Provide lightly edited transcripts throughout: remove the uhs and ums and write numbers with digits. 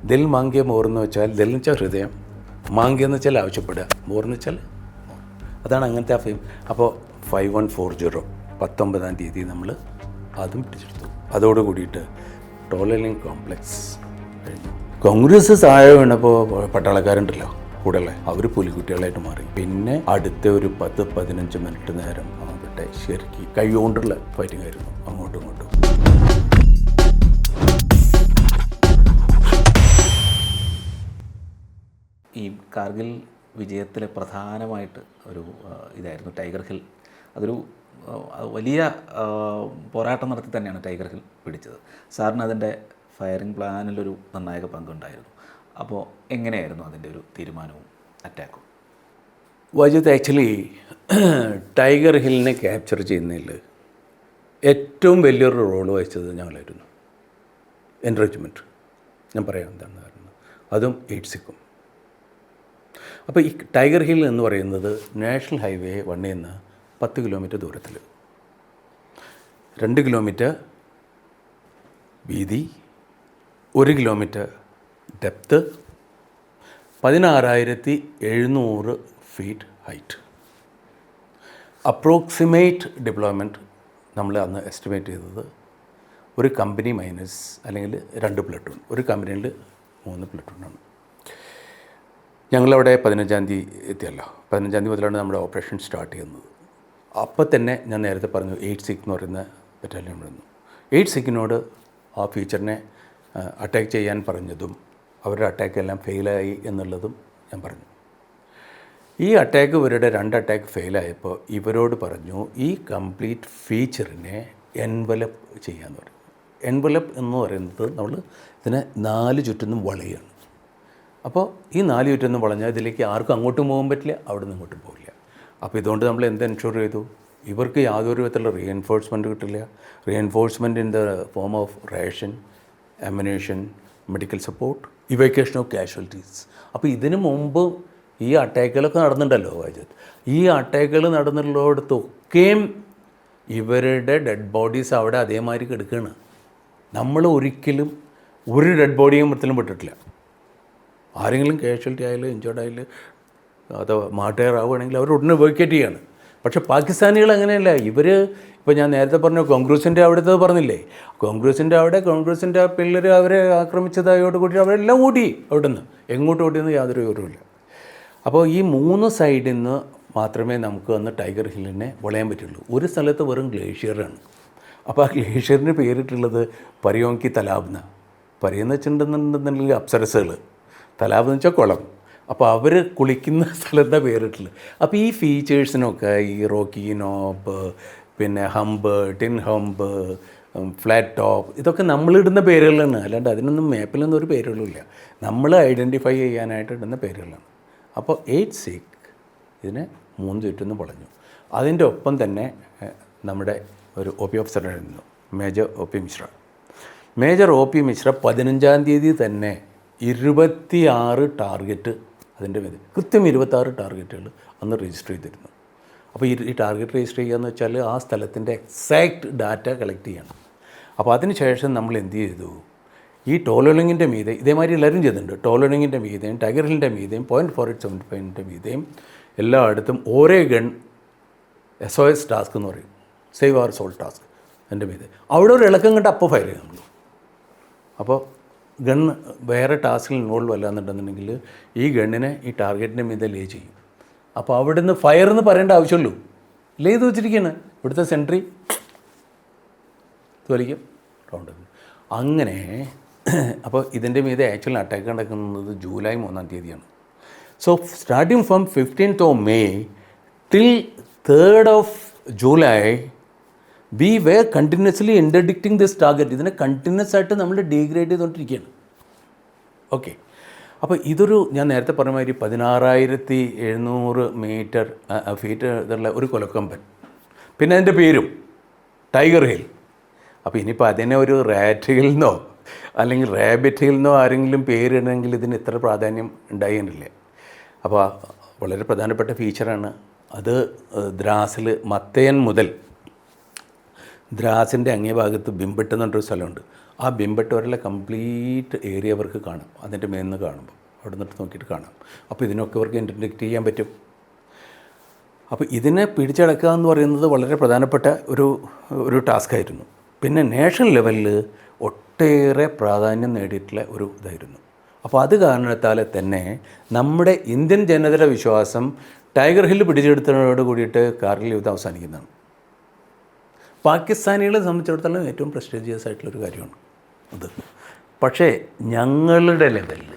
ദിൽ മാങ്കിയ മോറെന്ന് വെച്ചാൽ ദിൽ എന്ന് വെച്ചാൽ ഹൃദയം, മാങ്കിയെന്ന് വെച്ചാൽ ആവശ്യപ്പെടുക, മോറെന്ന് വെച്ചാൽ അതാണ് അങ്ങനത്തെ ആ ഫെയിം. അപ്പോൾ 5140 19-ാം തീയതി നമ്മൾ അതും പിടിച്ചെടുത്തു. അതോട് കൂടിയിട്ട് ടോളലിംഗ് കോംപ്ലക്സ് കഴിഞ്ഞു. കോൺഗ്രസ് താഴെ വീണപ്പോൾ പട്ടാളക്കാരുണ്ടല്ലോ കൂടെയുള്ള അവർ പുലിക്കുട്ടികളായിട്ട് മാറി. പിന്നെ അടുത്ത ഒരു 10-15 മിനിറ്റ് നേരം അവിടെ ശരിക്കും കൈകൊണ്ടുള്ള ഫൈറ്റിംഗ് ആയിരുന്നു അങ്ങോട്ടും ഇങ്ങോട്ടും. ഈ കാർഗിൽ വിജയത്തിലെ പ്രധാനമായിട്ട് ഒരു ഇതായിരുന്നു ടൈഗർ ഹിൽ. അതൊരു വലിയ പോരാട്ടം നടത്തി തന്നെയാണ് ടൈഗർ ഹിൽ പിടിച്ചത്. സാറിന് അതിൻ്റെ ഫയറിംഗ് പ്ലാനിലൊരു നിർണായക പങ്കുണ്ടായിരുന്നു. അപ്പോൾ എങ്ങനെയായിരുന്നു അതിൻ്റെ ഒരു തീരുമാനവും അറ്റാക്കും? വജിത് ആക്ച്വലി ടൈഗർ ഹില്ലിനെ ക്യാപ്ചർ ചെയ്യുന്നതിൽ ഏറ്റവും വലിയൊരു റോൾ വഹിച്ചത് ഞങ്ങളായിരുന്നു. എൻറേജ്മെൻറ്റ് ഞാൻ പറയാം എന്താണ് കാരണം, അതും 8-6. അപ്പോൾ ഈ ടൈഗർ ഹിൽ എന്ന് പറയുന്നത് നാഷണൽ ഹൈവേ 1 നിന്ന് 10 കിലോമീറ്റർ ദൂരത്തിൽ, 2 കിലോമീറ്റർ വീതി, 1 kilometre depth, 16,700 feet height. Approximate deployment നമ്മൾ അന്ന് എസ്റ്റിമേറ്റ് ചെയ്തത് ഒരു കമ്പനി മൈനസ് അല്ലെങ്കിൽ 2 പ്ലട്ടൂൺ, ഒരു കമ്പനിയിൽ 3 പ്ലട്ടൂണാണ്. ഞങ്ങളവിടെ 15-ാം തീയതി എത്തിയല്ലോ. 15-ാം തീയതി മുതലാണ് നമ്മുടെ ഓപ്പറേഷൻ സ്റ്റാർട്ട് ചെയ്യുന്നത്. അപ്പോൾ തന്നെ ഞാൻ നേരത്തെ പറഞ്ഞു 8-6 എന്ന് പറയുന്ന ബറ്റാലിയൻ വന്നു. 8-6നോട് ആ ഫ്യൂച്ചറിനെ അറ്റാക്ക് ചെയ്യാൻ പറഞ്ഞതും അവരുടെ അറ്റാക്കെല്ലാം ഫെയിലായി എന്നുള്ളതും ഞാൻ പറഞ്ഞു. ഈ അറ്റാക്ക് ഇവരുടെ 2 അറ്റാക്ക് ഫെയിലായപ്പോൾ ഇവരോട് പറഞ്ഞു ഈ കംപ്ലീറ്റ് ഫീച്ചറിനെ എൻവലപ്പ് ചെയ്യാമെന്ന് പറഞ്ഞു. എൻവലപ്പ് എന്ന് പറയുന്നത് നമ്മൾ ഇതിനെ 4 ചുറ്റുന്നും വളയാണ്. അപ്പോൾ ഈ 4 ചുറ്റൊന്നും വളഞ്ഞാൽ ഇതിലേക്ക് ആർക്കും അങ്ങോട്ടും പോകാൻ പറ്റില്ല, അവിടെ നിന്ന് ഇങ്ങോട്ടും പോകില്ല. അപ്പോൾ ഇതുകൊണ്ട് നമ്മൾ എന്ത് എൻഷുർ ചെയ്തു, ഇവർക്ക് യാതൊരു വിധത്തിലുള്ള റീഎൻഫോഴ്സ്മെൻറ്റ് കിട്ടില്ല. Reinforcement in the form of ration, ammunition, medical support, evacuation of casualties. അപ്പോൾ ഇതിനു മുമ്പ് ഈ അറ്റാക്കുകളൊക്കെ നടന്നിട്ടുണ്ടല്ലോ വൈദ്യുത്. ഈ അറ്റാക്കുകൾ നടന്നിട്ടുള്ളിടത്തൊക്കെയും ഇവരുടെ ഡെഡ് ബോഡീസ് അവിടെ അതേമാതിരി കിടക്കുകയാണ്. നമ്മൾ ഒരിക്കലും ഒരു ഡെഡ് ബോഡിയും മൊത്തത്തിലും വിട്ടിട്ടില്ല. ആരെങ്കിലും കാഷ്വാലിറ്റി ആയാലും ഇഞ്ചേർഡ് ആയാലും അത് മാട്ടുകാരാവുകയാണെങ്കിൽ അവർ ഉടനെ വെക്കേറ്റ് ചെയ്യാണ്. പക്ഷേ പാകിസ്ഥാനികൾ അങ്ങനെയല്ല. ഇവർ ഇപ്പോൾ ഞാൻ നേരത്തെ പറഞ്ഞു കോൺഗ്രസിൻ്റെ അവിടുത്തെ പറഞ്ഞില്ലേ, കോൺഗ്രസിൻ്റെ പിള്ളേർ അവരെ ആക്രമിച്ചതായോട് കൂടി അവരെല്ലാം ഓടി അവിടെ നിന്ന്. എങ്ങോട്ട് ഓടിയെന്ന് യാതൊരു വിവരവുമില്ല. അപ്പോൾ ഈ 3 സൈഡിൽ നിന്ന് മാത്രമേ നമുക്ക് അന്ന് ടൈഗർ ഹില്ലിനെ വളയാൻ പറ്റുള്ളൂ. ഒരു സ്ഥലത്ത് വെറും ഗ്ലേഷ്യറാണ്. അപ്പോൾ ആ ഗ്ലേഷ്യറിന് പേരിട്ടുള്ളത് പരിയോങ്കി തലാബ്ന. പരിയെന്ന് വെച്ചിട്ടുണ്ടെന്നുണ്ടെന്നുണ്ടെങ്കിൽ അപ്സരസുകൾ, തലാബ് എന്ന് വെച്ചാൽ കുളം. അപ്പോൾ അവർ കുളിക്കുന്ന സ്ഥലത്താണ് പേരിട്ടുള്ളത്. അപ്പോൾ ഈ ഫീച്ചേഴ്സിനൊക്കെ ഈ റോക്കി നോബ്, പിന്നെ hump, tin hump, flat top, ഇതൊക്കെ നമ്മളിടുന്ന പേരുകളാണ്. അല്ലാണ്ട് അതിനൊന്നും മാപ്പിലൊന്നും ഒരു പേരുകളില്ല. നമ്മൾ ഐഡൻറ്റിഫൈ ചെയ്യാനായിട്ട് ഇടുന്ന പേരുകളാണ്. അപ്പോൾ 8-6 ഇതിനെ 3 ചുറ്റൊന്ന് വളഞ്ഞു. അതിൻ്റെ ഒപ്പം തന്നെ നമ്മുടെ ഒരു OP ഓഫീസറായിരുന്നു major OP Mishra. Major OP Mishra 15-ാം തീയതി തന്നെ 26 ടാർഗറ്റ്, അതിൻ്റെ മേൽ കൃത്യം 26 ടാർഗറ്റുകൾ അന്ന് രജിസ്റ്റർ ചെയ്തിരുന്നു. അപ്പോൾ ഈ ടാർഗറ്റ് രജിസ്റ്റർ ചെയ്യുക എന്ന് വെച്ചാൽ ആ സ്ഥലത്തിൻ്റെ എക്സാക്റ്റ് ഡാറ്റ കളക്ട് ചെയ്യണം. അപ്പോൾ അതിന് ശേഷം നമ്മൾ എന്ത് ചെയ്തു, ഈ ടോളോളിങ്ങിൻ്റെ മീതെ ഇതേമാതിരി എല്ലാവരും ചെയ്തിട്ടുണ്ട്. ടോളോളിങ്ങിൻ്റെ മീതെയും ടൈഗർ ഹില്ലിൻ്റെ മീതെയും .4875 മീതെയും എല്ലായിടത്തും ഓരോ ഗൺ SOS ടാസ്ക് എന്ന് പറയും, സേവ് അവർ സോൾ ടാസ്ക്, എൻ്റെ മീതെ അവിടെ ഒരു ഇളക്കം കണ്ട് അപ്പോൾ ഫയർ ചെയ്യും നമ്മൾ. അപ്പോൾ ഗൺ വേറെ ടാസ്കിൽ ഇൻവോൾവ് അല്ലാന്നുണ്ടെന്നുണ്ടെങ്കിൽ ഈ ഗണ്ണിനെ ഈ ടാർഗറ്റിൻ്റെ മീതെ ലേ ചെയ്യും. അപ്പോൾ അവിടെ നിന്ന് ഫയർ എന്ന് പറയേണ്ട ആവശ്യമുള്ളൂ, ലേ ചെയ്ത് വെച്ചിരിക്കുകയാണ്. ഇവിടുത്തെ സെൻട്രി വലിക്കും റൗണ്ട്. അങ്ങനെ അപ്പോൾ ഇതിൻ്റെ മീതെ ആക്ച്വൽ അറ്റാക്ക് നടക്കുന്നത് ജൂലൈ 3-ാം തീയതിയാണ്. So starting from 15th of May till 3rd of July we were continuously interdicting this target. ഇതിനെ കണ്ടിന്യൂസ് ആയിട്ട് നമ്മൾ ഡീഗ്രേഡ് ചെയ്തുകൊണ്ടിരിക്കുകയാണ്. ഓക്കെ, അപ്പോൾ ഇതൊരു ഞാൻ നേരത്തെ പറഞ്ഞ മാതിരി 16,700 ഫീറ്റ് ഇതുള്ള ഒരു കൊലക്കമ്പൻ, പിന്നെ അതിൻ്റെ പേരും ടൈഗർ ഹിൽ. അപ്പോൾ ഇനിയിപ്പോൾ അതിനെ ഒരു റാറ്റ് ഹിൽ എന്നോ അല്ലെങ്കിൽ റാബിറ്റ് ഹിൽ എന്നോ ആരെങ്കിലും പേരിടണമെങ്കിൽ ഇതിന് ഇത്ര പ്രാധാന്യം ഉണ്ടായിരുന്നില്ല. അപ്പോൾ വളരെ പ്രധാനപ്പെട്ട ഫീച്ചറാണ് അത്. ദ്രാസിൽ മത്തയൻ മുതൽ ദ്രാസിൻ്റെ അങ്ങേ ഭാഗത്ത് ബിംബെട്ട് എന്ന് പറഞ്ഞൊരു സ്ഥലമുണ്ട്. ആ ബിംബെട്ട് വരെയുള്ള കംപ്ലീറ്റ് ഏരിയ അവർക്ക് കാണാം. അതിൻ്റെ മേലിൽ നിന്ന് കാണുമ്പോൾ അവിടെ നിന്നിട്ട് നോക്കിയിട്ട് കാണാം. അപ്പോൾ ഇതിനൊക്കെ അവർക്ക് ഇൻ്റർനെറ്റ് ചെയ്യാൻ പറ്റും. അപ്പോൾ ഇതിനെ പിടിച്ചടക്കുക എന്ന് പറയുന്നത് വളരെ പ്രധാനപ്പെട്ട ഒരു ടാസ്ക്കായിരുന്നു. പിന്നെ നാഷണൽ ലെവലിൽ ഒട്ടേറെ പ്രാധാന്യം നേടിയിട്ടുള്ള ഒരു ഇതായിരുന്നു. അപ്പോൾ അത് കാരണത്താൽ തന്നെ നമ്മുടെ ഇന്ത്യൻ ജനതയുടെ വിശ്വാസം ടൈഗർ ഹില്ല് പിടിച്ചെടുത്തതോട് കൂടിയിട്ട് കാർഗിൽ യുദ്ധം അവസാനിക്കുന്നതാണ്. പാകിസ്ഥാനികളെ സംബന്ധിച്ചിടത്തോളം ഏറ്റവും പ്രസ്റ്റീജിയസ് ആയിട്ടുള്ളൊരു കാര്യമാണ് അത്. പക്ഷേ ഞങ്ങളുടെ ലെവലിൽ,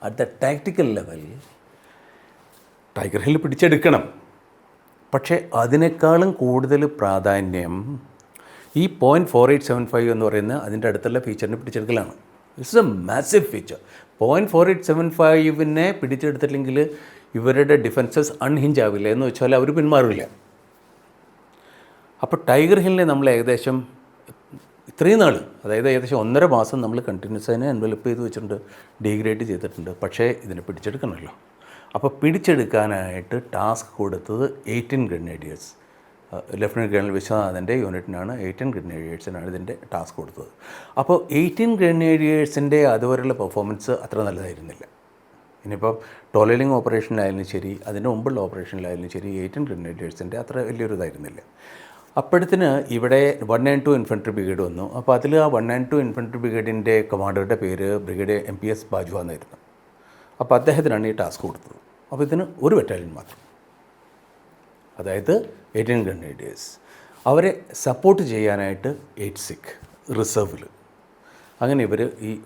അറ്റ് ദ ടാക്ടിക്കൽ ലെവലിൽ ടൈഗർ ഹിൽ പിടിച്ചെടുക്കണം. പക്ഷേ അതിനേക്കാളും കൂടുതൽ പ്രാധാന്യം ഈ 0.4875 എന്ന് പറയുന്ന അതിൻ്റെ അടുത്തുള്ള ഫീച്ചറിനെ പിടിച്ചെടുക്കലാണ്. It's a massive feature. 0.4875 പിടിച്ചെടുത്തില്ലെങ്കിൽ ഇവരുടെ ഡിഫൻസസ് അൺഹിഞ്ച് ആവില്ല, എന്ന് വെച്ചാൽ അവർ പിന്മാറില്ല. അപ്പോൾ ടൈഗർ ഹില്ലിനെ നമ്മൾ ഏകദേശം ഇത്രയും നാൾ, അതായത് ഏകദേശം 1.5 മാസം നമ്മൾ കണ്ടിന്യൂസ് അതിനെ എൻവലപ്പ് ചെയ്ത് വെച്ചിട്ടുണ്ട്, ഡീഗ്രേഡ് ചെയ്തിട്ടുണ്ട്. പക്ഷേ ഇതിനെ പിടിച്ചെടുക്കണമല്ലോ. അപ്പോൾ പിടിച്ചെടുക്കാനായിട്ട് ടാസ്ക് കൊടുത്തത് 18 ഗ്രനേഡിയേഴ്സ്, ലഫ്റ്റനൻറ്റ് കേണൽ വിശ്വനാഥൻ്റെ യൂണിറ്റിനാണ് 18 ഗ്രനേഡിയേഴ്സിനാണ് ഇതിൻ്റെ ടാസ്ക് കൊടുത്തത്. അപ്പോൾ 18 ഗ്രനേഡിയേഴ്സിൻ്റെ അതുവരെയുള്ള പെർഫോമൻസ് അത്ര നല്ലതായിരുന്നില്ല. ഇനിയിപ്പോൾ ടോലലിംഗ് ഓപ്പറേഷനിലായാലും ശരി, അതിൻ്റെ മുമ്പുള്ള ഓപ്പറേഷനിലായാലും ശരി, 18 ഗ്രനേഡിയേഴ്സിൻ്റെ അത്ര വലിയൊരു ഇതായിരുന്നില്ല. അപ്പോഴത്തിന് ഇവിടെ 192 ഇൻഫൻട്രി ബ്രിഗേഡ് വന്നു. അപ്പോൾ അതിൽ ആ 192 ഇൻഫൻട്രി ബ്രിഗേഡിൻ്റെ കമാൻഡറുടെ പേര് ബ്രിഗേഡ് MPS ബാജ്വ എന്നായിരുന്നു. അപ്പോൾ അദ്ദേഹത്തിനാണ് ഈ ടാസ്ക് കൊടുത്തത്. അപ്പോൾ ഇതിന് ഒരു ബറ്റാലിയൻ മാത്രം, അതായത് 18 ഗ്രനേഡിയേഴ്സ്, അവരെ സപ്പോർട്ട് ചെയ്യാനായിട്ട് 8 സിഖ് റിസർവിൽ. അങ്ങനെ ഇവർ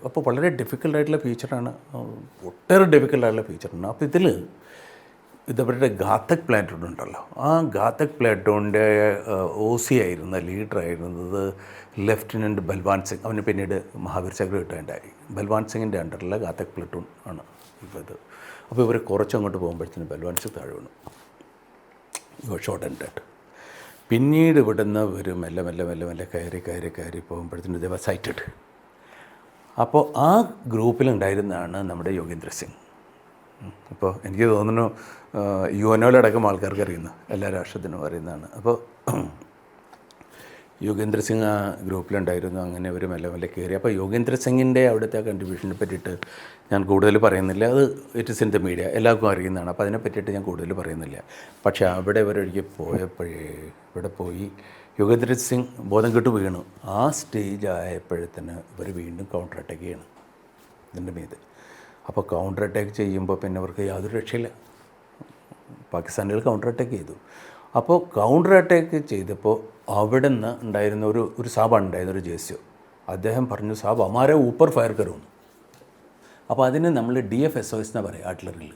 അപ്പോൾ വളരെ ഡിഫിക്കൽട്ടായിട്ടുള്ള ഫീച്ചറാണ്, ഒട്ടേറെ ഡിഫിക്കൽട്ടായിട്ടുള്ള ഫീച്ചറാണ്. അപ്പോൾ ഇതവരുടെ ഗാത്തക് പ്ലാറ്റൂൺ ഉണ്ടല്ലോ, ആ ഗാത്തക് പ്ലാറ്റൂണിൻ്റെ OC ആയിരുന്ന ലീഡറായിരുന്നത് ലെഫ്റ്റനൻറ്റ് ബൽവാൻ സിംഗ്. അവന് പിന്നീട് മഹാവീർ ചക്ര കിട്ടേണ്ടായി. ബൽവാൻ സിംഗിൻ്റെ അണ്ടറിലെ ഗാത്തക് പ്ലാറ്റൂൺ ആണ് ഇത്. അപ്പോൾ ഇവർ കുറച്ചങ്ങോട്ട് പോകുമ്പോഴത്തേന് ബൽവാൻ സിംഗ് താഴെ വീണു, ഷോട്ട് ആൻഡ് ഡെഡ്. പിന്നീട് ഇവിടുന്ന് ഒരു മെല്ലെ മെല്ലെ മെല്ലെ മെല്ലെ കയറി പോകുമ്പോഴത്തേന് ദേ വാസ് സൈറ്റഡ്. അപ്പോൾ ആ ഗ്രൂപ്പിലുണ്ടായിരുന്നതാണ് നമ്മുടെ യോഗേന്ദ്ര സിംഗ്. അപ്പോൾ എനിക്ക് തോന്നുന്നു UNOയിലടക്കം ആൾക്കാർക്ക് അറിയുന്നു, എല്ലാ രാഷ്ട്രത്തിനും അറിയുന്നതാണ്. അപ്പോൾ യോഗേന്ദ്ര സിംഗ് ആ ഗ്രൂപ്പിലുണ്ടായിരുന്നു. അങ്ങനെ അവർ മെല്ലെ മെല്ലെ കയറി. അപ്പോൾ യോഗേന്ദ്ര സിംഗിൻ്റെ അവിടുത്തെ ആ കൺട്രിബ്യൂഷനെ പറ്റിയിട്ട് ഞാൻ കൂടുതൽ പറയുന്നില്ല, അത് it is in the media, എല്ലാവർക്കും അറിയുന്നതാണ്. അപ്പോൾ അതിനെ പറ്റിയിട്ട് ഞാൻ കൂടുതൽ പറയുന്നില്ല. പക്ഷേ അവിടെ ഇവരൊഴുകി പോയപ്പോഴേ ഇവിടെ പോയി യോഗേന്ദ്ര സിംഗ് ബോധം കെട്ട് വീണു. ആ സ്റ്റേജ് ആയപ്പോഴത്തേന് ഇവർ വീണ്ടും കൗണ്ടർ അറ്റാക്ക് ചെയ്യണം ഇതിൻ്റെ മീത്. അപ്പോൾ കൗണ്ടർ അറ്റാക്ക് ചെയ്യുമ്പോൾ പിന്നെ അവർക്ക് യാതൊരു രക്ഷയില്ല. പാകിസ്ഥാനികൾ കൗണ്ടർ അറ്റാക്ക് ചെയ്തു. അപ്പോൾ കൗണ്ടർ അറ്റാക്ക് ചെയ്തപ്പോൾ അവിടെ നിന്ന് ഉണ്ടായിരുന്ന ഒരു സാബാണ് ഉണ്ടായിരുന്ന ഒരു JSO. അദ്ദേഹം പറഞ്ഞു, സാബ് ഹമാരെ ഊപ്പർ ഫയർ കരുന്നു. അപ്പോൾ അതിന് നമ്മൾ DFSOS എന്നാണ് പറയുക ആർട്ടിലറിയിൽ,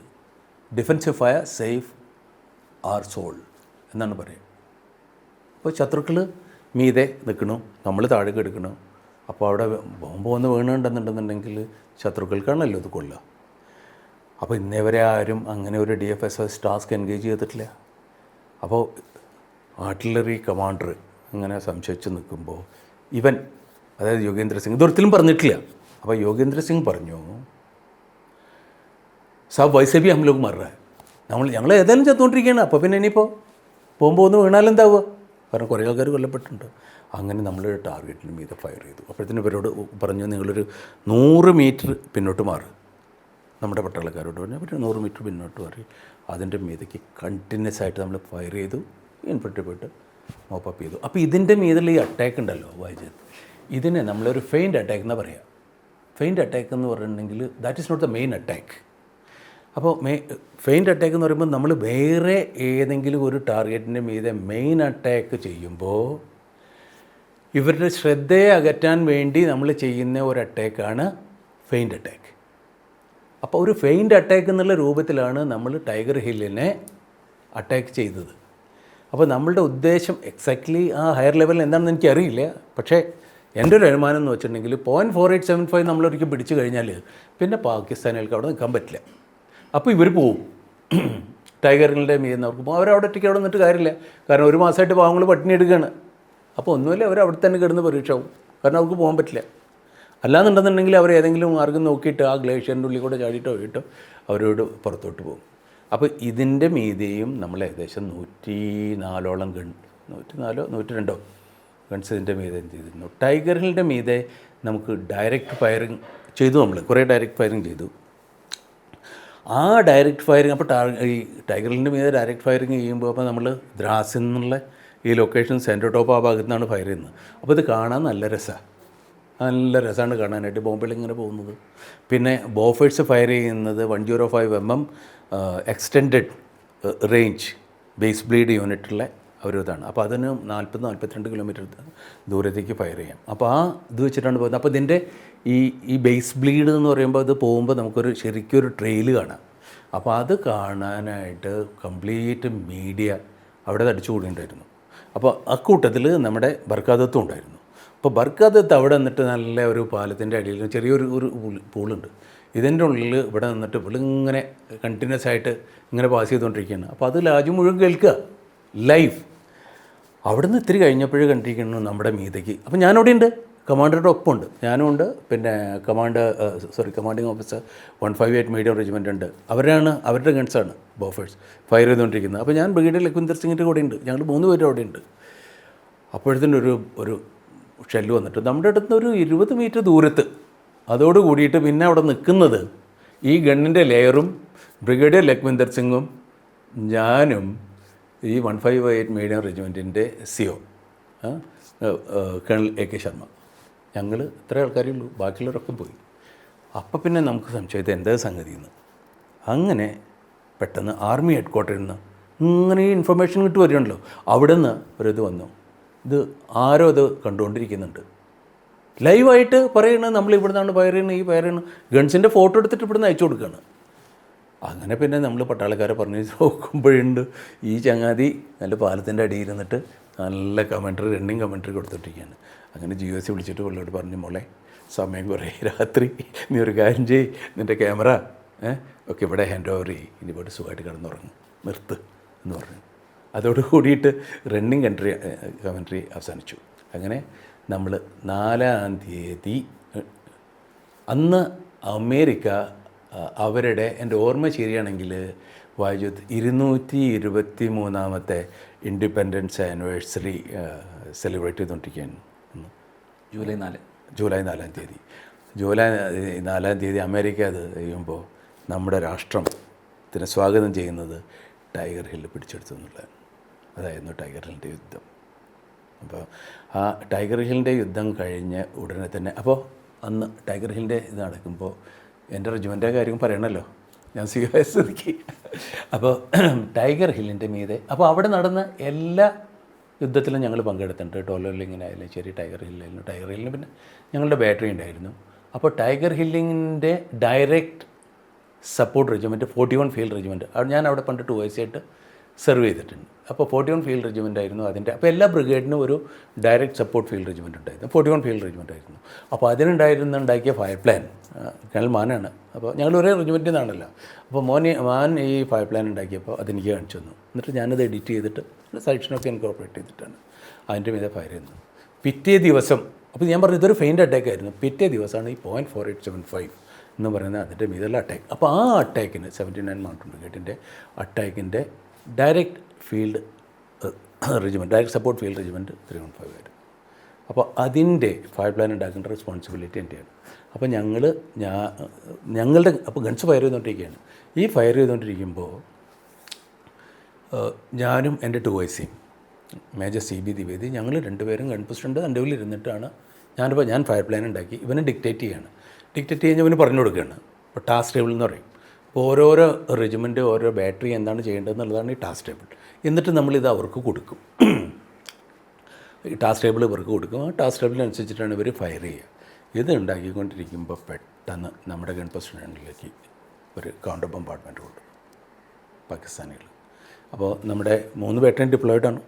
ഡിഫൻസീവ് ഫയർ സേഫ് ആർ സോൾ എന്നാണ് പറയുക. അപ്പോൾ ശത്രുക്കൾ മീതെ നിൽക്കണം, നമ്മൾ താഴേക്ക് എടുക്കണം. അപ്പോൾ അവിടെ ബോംബ് വന്ന് വീണുണ്ടെന്നുണ്ടെന്നുണ്ടെങ്കിൽ ശത്രുക്കൾക്കാണല്ലോ ഇത് കൊള്ളുക. അപ്പോൾ ഇന്നേവരെ ആരും അങ്ങനെ ഒരു DFSOS ടാസ്ക് എൻഗേജ് ചെയ്തിട്ടില്ല. അപ്പോൾ ആർട്ടിലറി കമാൻഡർ ഇങ്ങനെ സംശയിച്ച് നിൽക്കുമ്പോൾ ഇവൻ, അതായത് യോഗേന്ദ്ര സിംഗ്, ഇതൊരിക്കലും പറഞ്ഞിട്ടില്ല. അപ്പോൾ യോഗേന്ദ്ര സിംഗ് പറഞ്ഞു, സാബ് വൈസെ ബി ഹം ലോഗ് മർ രഹാ ഹൈ, ഞങ്ങൾ ഏതായാലും ചത്തുകൊണ്ടിരിക്കുകയാണ്. അപ്പോൾ പിന്നെ ഇനിയിപ്പോൾ പോകുമ്പോൾ വീണാലെന്താവുക, കാരണം കുറേ ആൾക്കാർ കൊല്ലപ്പെട്ടിട്ടുണ്ട്. അങ്ങനെ നമ്മളൊരു ടാർഗറ്റിന് മീതെ ഫയർ ചെയ്തു. അപ്പോഴത്തേനും ഇവരോട് പറഞ്ഞു, നിങ്ങളൊരു 100 മീറ്റർ പിന്നോട്ട് മാറി. നമ്മുടെ പട്ടാളക്കാരോട് പറഞ്ഞു, അവർ 100 മീറ്റർ പിന്നോട്ട് മാറി. അതിൻ്റെ മീതയ്ക്ക് കണ്ടിന്യൂസ് ആയിട്ട് നമ്മൾ ഫയർ ചെയ്തു, ഇൻഫൻട്രി പോയിട്ട് മോപ്പപ്പ് ചെയ്തു. അപ്പോൾ ഇതിൻ്റെ മീതിലുള്ള ഈ അറ്റാക്ക് ഉണ്ടല്ലോ വൈദ്യുത്, ഇതിനെ നമ്മളൊരു ഫെയിൻഡ് അറ്റാക്ക് എന്നാണ് പറയുക. ഫെയിൻഡ് അറ്റാക്ക് എന്ന് പറഞ്ഞിട്ടുണ്ടെങ്കിൽ that is not the main attack. അപ്പോൾ ഫെയിൻഡ് അറ്റാക്ക് എന്ന് പറയുമ്പോൾ നമ്മൾ വേറെ ഏതെങ്കിലും ഒരു ടാർഗറ്റിൻ്റെ മീതെ മെയിൻ അറ്റാക്ക് ചെയ്യുമ്പോൾ ഇവരുടെ ശ്രദ്ധയെ അകറ്റാൻ വേണ്ടി നമ്മൾ ചെയ്യുന്ന ഒരു അറ്റാക്കാണ് ഫെയിൻഡ് അറ്റാക്ക്. അപ്പോൾ ഒരു ഫെയിൻഡ് അറ്റാക്ക് എന്നുള്ള രൂപത്തിലാണ് നമ്മൾ ടൈഗർ ഹില്ലിനെ അറ്റാക്ക് ചെയ്തത്. അപ്പോൾ നമ്മളുടെ ഉദ്ദേശം എക്സാക്ട്ലി ആ ഹയർ ലെവലിൽ എന്താണെന്ന് എനിക്കറിയില്ല. പക്ഷേ എൻ്റെ ഒരു അനുമാനം എന്ന് വെച്ചിട്ടുണ്ടെങ്കിൽ 0.4875 നമ്മളൊരിക്കൽ പിടിച്ചു കഴിഞ്ഞാൽ പിന്നെ പാകിസ്ഥാനികൾക്ക് അവിടെ നിൽക്കാൻ പറ്റില്ല. അപ്പോൾ ഇവർ പോവും, ടൈഗറുകളുടെ മീതുന്നവർക്ക് പോകും. അവരവിടെ ഒറ്റയ്ക്ക് അവിടെ നിന്നിട്ട് കാര്യമില്ല, കാരണം 1 മാസമായിട്ട് പാവങ്ങൾ പട്ടിണി എടുക്കുകയാണ്. അപ്പോൾ ഒന്നുമില്ല, അവർ അവിടെ തന്നെ കിടന്ന് പരീക്ഷാവും, കാരണം അവർക്ക് പോകാൻ പറ്റില്ല. അല്ലാന്നുണ്ടെന്നുണ്ടെങ്കിൽ അവർ ഏതെങ്കിലും മാർഗം നോക്കിയിട്ട് ആ ഗ്ലേഷ്യറിൻ്റെ ഉള്ളിൽ കൂടെ ചാടിയിട്ടോ പോയിട്ടോ അവരോട് പുറത്തോട്ട് പോകും. അപ്പോൾ ഇതിൻ്റെ മീതെയും നമ്മൾ ഏകദേശം 104ഓളം 104 102 ഗൺസിൻ്റെ മീതെ എന്ത് ചെയ്തിരുന്നു. ടൈഗർ ഹില്ലിൻ്റെ മീതെ നമുക്ക് ഡയറക്റ്റ് ഫയറിങ് ചെയ്തു. നമ്മൾ കുറേ ഡയറക്റ്റ് ഫയറിങ് ചെയ്തു. ആ ഡയറക്റ്റ് ഫയറിങ് അപ്പോൾ ഈ ടൈഗർ ഹില്ലിൻ്റെ മീതെ ഡയറക്റ്റ് ഫയറിങ് ചെയ്യുമ്പോൾ അപ്പോൾ നമ്മൾ ദ്രാസിൽ നിന്നുള്ള ഈ ലൊക്കേഷൻ സെൻറ്റർ ടോപ്പ് ആ ഭാഗത്തു നിന്നാണ് ഫയർ ചെയ്യുന്നത്. അപ്പോൾ ഇത് കാണാൻ നല്ല രസമാണ്, നല്ല രസമാണ് കാണാനായിട്ട് ബോംബിൽ ഇങ്ങനെ പോകുന്നത്. പിന്നെ ബോഫേഴ്സ് ഫയർ ചെയ്യുന്നത് 105 mm extended range base bleed യൂണിറ്റുള്ള ഒരു ഇതാണ്. അപ്പോൾ അതിന് 40-42 കിലോമീറ്റർ ദൂരത്തേക്ക് ഫയർ ചെയ്യാം. അപ്പോൾ ആ ഇത് വെച്ചിട്ടാണ് പോകുന്നത്. അപ്പോൾ ഇതിൻ്റെ ഈ ബേസ് ബ്ലീഡ് എന്ന് പറയുമ്പോൾ അത് പോകുമ്പോൾ നമുക്കൊരു ശരിക്കും ഒരു ട്രെയിൽ കാണാം. അപ്പോൾ അത് കാണാനായിട്ട് കംപ്ലീറ്റ് മീഡിയ അവിടെ തടിച്ചു കൂടിയിട്ടുണ്ടായിരുന്നു. അപ്പോൾ അക്കൂട്ടത്തിൽ നമ്മുടെ ബർക്കാദത്തും ഉണ്ടായിരുന്നു. അപ്പോൾ ബർക്കാദത്ത് അവിടെ നിന്നിട്ട് നല്ല ഒരു പാലത്തിൻ്റെ അടിയിൽ ചെറിയൊരു പൂളുണ്ട്. ഇതിൻ്റെ ഉള്ളിൽ ഇവിടെ നിന്നിട്ട് ഇങ്ങനെ കണ്ടിന്യൂസ് ആയിട്ട് ഇങ്ങനെ പാസ് ചെയ്തുകൊണ്ടിരിക്കുകയാണ്. അപ്പോൾ അത് രാജ്യം മുഴുവൻ കേൾക്കുക ലൈവ്. അവിടെ നിന്ന് ഇത്തിരി കഴിഞ്ഞപ്പോഴേ കണ്ടിരിക്കുന്നു നമ്മുടെ മീതയ്ക്ക്. അപ്പോൾ ഞാനവിടെ ഉണ്ട്, കമാൻഡറുടെ ഒപ്പമുണ്ട്, ഞാനും ഉണ്ട്. പിന്നെ കമാൻഡിങ് ഓഫീസർ 158 മീഡിയം റെജിമെൻ്റ് ഉണ്ട്. അവരുടെ ഗൺസാണ് ബോഫേഴ്സ് ഫയർ ചെയ്തുകൊണ്ടിരിക്കുന്നത്. അപ്പോൾ ഞാൻ ബ്രിഗേഡിയർ ലഖ്വിന്ദർ സിംഗിൻ്റെ കൂടെ ഉണ്ട്, ഞങ്ങൾ 3 പേരും അവിടെ ഉണ്ട്. അപ്പോഴത്തേനും ഒരു ഷെല്ല് വന്നിട്ട് നമ്മുടെ അടുത്ത് ഒരു 20 മീറ്റർ ദൂരത്ത്. അതോട് കൂടിയിട്ട് പിന്നെ അവിടെ നിൽക്കുന്നത് ഈ ഗണ്ണിൻ്റെ ലെയറും ബ്രിഗേഡിയർ ലഖ്വിന്ദർ സിംഗും ഞാനും ഈ 158 മീഡിയം റെജിമെൻറ്റിൻ്റെ CO കേണൽ AK ശർമ്മ, ഞങ്ങൾ ഇത്ര ആൾക്കാരേ ഉള്ളൂ, ബാക്കിയുള്ളവരൊക്കെ പോയി. അപ്പം പിന്നെ നമുക്ക് സംശയത്തെ എന്താ സംഗതി എന്ന്. അങ്ങനെ പെട്ടെന്ന് ആർമി ഹെഡ് ക്വാർട്ടറിൽ നിന്ന് ഇങ്ങനെ ഈ ഇൻഫർമേഷൻ കിട്ടി വരികയാണല്ലോ. അവിടെ നിന്ന് ഒരിത് വന്നു, ഇത് ആരോ അത് കണ്ടുകൊണ്ടിരിക്കുന്നുണ്ട്, ലൈവായിട്ട് പറയണത് നമ്മൾ ഇവിടെ നിന്നാണ് ഫയർ ചെയ്യുന്നത്, ഈ ഫയർ ചെയ്യുന്നത്, ഗൺസിൻ്റെ ഫോട്ടോ എടുത്തിട്ട് ഇവിടെ നിന്ന് അയച്ചു കൊടുക്കുകയാണ്. അങ്ങനെ പിന്നെ നമ്മൾ പട്ടാളക്കാരെ പറഞ്ഞ് നോക്കുമ്പോഴുണ്ട് ഈ ചങ്ങാതി നല്ല പാലത്തിൻ്റെ അടിയിൽ ഇരുന്നിട്ട് നല്ല കമൻട്രി, റണ്ണിങ് കമൻട്രി കൊടുത്തിട്ടിരിക്കുകയാണ്. അങ്ങനെ GOC വിളിച്ചിട്ട് പുള്ളിയോട് പറഞ്ഞു, മോളെ സമയം കുറേ രാത്രി, നീ ഒരു കാര്യം ചെയ്യ്, നിൻ്റെ ക്യാമറ ഒക്കെ ഇവിടെ ഹാൻഡ് ഓവർ ചെയ്യും, ഇനി പോയിട്ട് സുഖമായിട്ട് കിടന്നുറങ്ങും, നിർത്ത് എന്ന് പറഞ്ഞു. അതോട് കൂടിയിട്ട് റണ്ണിങ് കമൻട്രി അവസാനിച്ചു. അങ്ങനെ നമ്മൾ 4-ാം തീയതി അന്ന് അമേരിക്ക അവരുടെ, എൻ്റെ ഓർമ്മ ശരിയാണെങ്കിൽ വായുജ് 223-ാമത്തെ ഇൻഡിപെൻഡൻസ് ആനിവേഴ്സറി സെലിബ്രേറ്റ് ചെയ്തുകൊണ്ടിരിക്കുകയാണ്. ജൂലൈ 4-ാം തീയതി. ജൂലൈ 4-ാം തീയതി അമേരിക്ക അത് ചെയ്യുമ്പോൾ നമ്മുടെ രാഷ്ട്രത്തിന് സ്വാഗതം ചെയ്യുന്നത് ടൈഗർ ഹില്ല് പിടിച്ചെടുത്തു എന്നുള്ളതാണ്. അതായിരുന്നു ടൈഗർ ഹില്ലിൻ്റെ യുദ്ധം. അപ്പോൾ ആ ടൈഗർ ഹില്ലിൻ്റെ യുദ്ധം കഴിഞ്ഞ് ഉടനെ തന്നെ, അപ്പോൾ അന്ന് ടൈഗർ ഹില്ലിൻ്റെ ഇത് നടക്കുമ്പോൾ എൻ്റെ റെജിമെൻ്റെ കാര്യം പറയണമല്ലോ, ഞാൻ സ്ഥിതിക്ക്. അപ്പോൾ ടൈഗർ ഹില്ലിൻ്റെ മീതെ, അപ്പോൾ അവിടെ നടന്ന എല്ലാ യുദ്ധത്തിലും ഞങ്ങൾ പങ്കെടുത്തിട്ടുണ്ട്. ടോലോലിങ്ങിനായാലും ശരി, ടൈഗർ ഹില്ലിന് പിന്നെ ഞങ്ങളുടെ ബാറ്ററി ഉണ്ടായിരുന്നു. അപ്പോൾ ടൈഗർ ഹില്ലിങ്ങിൻ്റെ direct support regiment 41 field regiment, ഞാൻ അവിടെ പണ്ട് 2 ആയിട്ട് സെർവ് ചെയ്തിട്ടുണ്ട്. അപ്പോൾ 41 ഫീൽഡ് റെജിമെൻ്റ് ആയിരുന്നു അതിൻ്റെ. അപ്പോൾ എല്ലാ ബ്രിഗേഡിനും ഒരു ഡയറക്റ്റ് സപ്പോർട്ട് ഫീൽഡ് റെജിമെൻറ്റ് ഉണ്ടായിരുന്നു. 41 ഫീൽഡ് റെജിമെൻ്റ് ആയിരുന്നു. അപ്പോൾ അതിനുണ്ടാക്കിയ ഫയർ പ്ലാൻ കേണൽ മാനാണ്. അപ്പോൾ ഞങ്ങൾ ഒരേ റെജിമെൻറ്റിൽ നിന്നാണല്ലോ. അപ്പോൾ മാൻ ഈ ഫയർ പ്ലാൻ ഉണ്ടാക്കിയപ്പോൾ അതെനിക്ക് കാണിച്ചു തന്നു. എന്നിട്ട് ഞാനത് എഡിറ്റ് ചെയ്തിട്ട് സെക്ഷനൊക്കെ ഇൻകോർപ്പറേറ്റ് ചെയ്തിട്ടാണ് അതിൻ്റെ മീതെ ഫയർ ചെയ്യുന്നത്. പിറ്റേ ദിവസം, അപ്പോൾ ഞാൻ പറഞ്ഞു ഇതൊരു ഫെയിൻ്റ് അറ്റാക്ക് ആയിരുന്നു. പിറ്റേ ദിവസമാണ് ഈ .4875 എന്ന് പറയുന്നത് അതിൻ്റെ മീതുള്ള അറ്റാക്ക്. അപ്പോൾ ആ അറ്റാക്കിന് 79 മൗണ്ടൻ ബ്രിഗേഡിൻ്റെ അറ്റാക്കിൻ്റെ direct field regiment, direct support field regiment 315 ആയിരുന്നു. അപ്പോൾ അതിൻ്റെ ഫയർ പ്ലാൻ ഉണ്ടാക്കേണ്ട റെസ്പോൺസിബിലിറ്റി എൻ്റെയാണ്. അപ്പോൾ ഞങ്ങളുടെ അപ്പോൾ ഗൺസ് ഫയർ ചെയ്തുകൊണ്ടിരിക്കുകയാണ്. ഈ ഫയർ ചെയ്തുകൊണ്ടിരിക്കുമ്പോൾ ഞാനും എൻ്റെ 2IC മേജർ CB ദ്വിവേദി, ഞങ്ങൾ 2 പേരും ഗൺ പൊസിഷൻ്റെ നടുവിൽ ഇരുന്നിട്ടാണ് ഞാൻ ഫയർ പ്ലാൻ ഉണ്ടാക്കി ഇവനെ ഡിക്റ്റേറ്റ് ചെയ്യാണ്. ഡിക്റ്റേറ്റ് കഴിഞ്ഞാൽ ഇവന് പറഞ്ഞു കൊടുക്കുകയാണ്. അപ്പോൾ ടാസ്ക് ടേബിൾ എന്ന് പറയും. അപ്പോൾ ഓരോരോ റെജിമെൻറ്റ് ഓരോ ബാറ്ററി എന്താണ് ചെയ്യേണ്ടതെന്നുള്ളതാണ് ഈ ടാസ്ക് ടേബിൾ. എന്നിട്ട് നമ്മളിത് അവർക്ക് കൊടുക്കും. ഈ ടാസ്ക് ടേബിൾ ഇവർക്ക് കൊടുക്കും. ആ ടാസ്ക് ടേബിളിനനുസരിച്ചിട്ടാണ് ഇവർ ഫയർ ചെയ്യുക. ഇത് ഉണ്ടാക്കിക്കൊണ്ടിരിക്കുമ്പോൾ പെട്ടെന്ന് നമ്മുടെ ഗൺ പൊസിഷനിലേക്ക് ഒരു കൗണ്ടർ ബോംബാർഡ്മെൻറ്റ് കൊണ്ടു പാകിസ്ഥാനികൾ. അപ്പോൾ നമ്മുടെ 3 ബാറ്ററി ഡിപ്ലോയിഡാണ്.